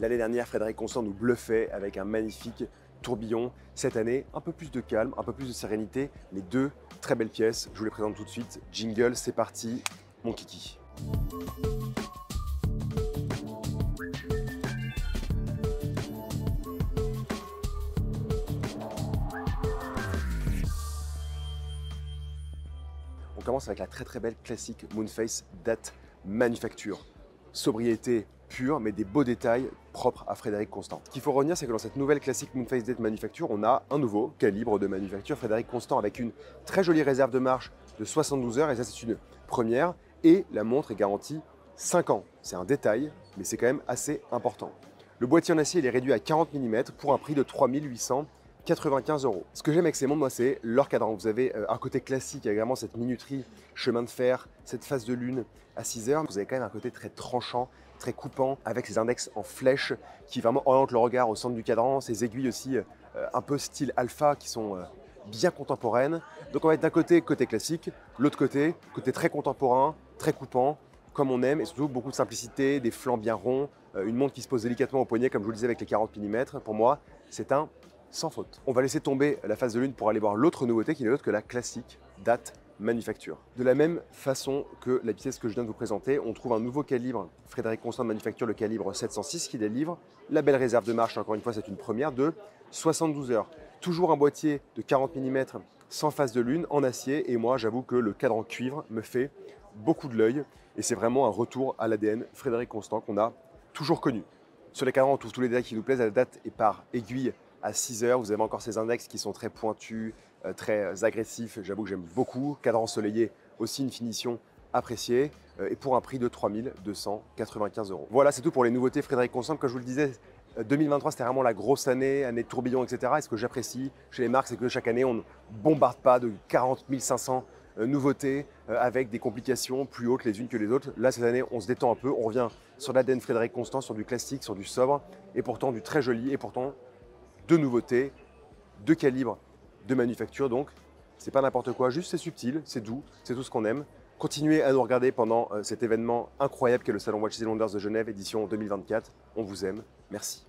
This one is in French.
L'année dernière, Frédéric Constant nous bluffait avec un magnifique tourbillon. Cette année, un peu plus de calme, un peu plus de sérénité, mais deux très belles pièces. Je vous les présente tout de suite. Jingle, c'est parti, mon kiki. On commence avec la très belle classique Moonface Date Manufacture. Sobriété pure, mais des beaux détails propres à Frédéric Constant. Ce qu'il faut retenir, c'est que dans cette nouvelle classique Moonface Date Manufacture, on a un nouveau calibre de manufacture Frédéric Constant avec une très jolie réserve de marche de 72 heures, et ça c'est une première, et la montre est garantie 5 ans. C'est un détail, mais c'est quand même assez important. Le boîtier en acier il est réduit à 40 mm pour un prix de 3895 €. Ce que j'aime avec ces montres, moi, c'est leur cadran. Vous avez un côté classique avec vraiment cette minuterie, chemin de fer, cette phase de lune à 6 heures. Vous avez quand même un côté très tranchant, très coupant, avec ces index en flèche qui vraiment orientent le regard au centre du cadran, ces aiguilles aussi un peu style alpha qui sont bien contemporaines. Donc on va être d'un côté classique, l'autre côté très contemporain, très coupant, comme on aime, et surtout beaucoup de simplicité, des flancs bien ronds, une montre qui se pose délicatement au poignet, comme je vous le disais avec les 40 mm. Pour moi, c'est un sans faute. On va laisser tomber la phase de lune pour aller voir l'autre nouveauté qui n'est autre que la classique Date Manufacture. De la même façon que la pièce que je viens de vous présenter, on trouve un nouveau calibre Frédéric Constant de Manufacture, le calibre 706, qui délivre la belle réserve de marche, encore une fois c'est une première, de 72 heures. Toujours un boîtier de 40 mm sans phase de lune en acier, et moi j'avoue que le cadran cuivre me fait beaucoup de l'œil, et c'est vraiment un retour à l'ADN Frédéric Constant qu'on a toujours connu. Sur les cadrans, on trouve tous les détails qui nous plaisent. La date est par aiguille à 6 heures. Vous avez encore ces index qui sont très pointus, très agressifs. J'avoue que j'aime beaucoup. Cadran ensoleillé, aussi une finition appréciée. Et pour un prix de 3295 €. Voilà, c'est tout pour les nouveautés Frédéric Constant. Comme je vous le disais, 2023, c'était vraiment la grosse année, année de tourbillon, etc. Et ce que j'apprécie chez les marques, c'est que chaque année, on ne bombarde pas de 40 500 nouveautés avec des complications plus hautes les unes que les autres. Là, cette année, on se détend un peu. On revient sur l'ADN Frédéric Constant, sur du classique, sur du sobre, et pourtant du très joli, et pourtant de nouveautés, de calibre, de manufacture. Donc, c'est pas n'importe quoi, juste c'est subtil, c'est doux, c'est tout ce qu'on aime. Continuez à nous regarder pendant cet événement incroyable qu'est le Salon Watches and Wonders de Genève, édition 2024. On vous aime. Merci.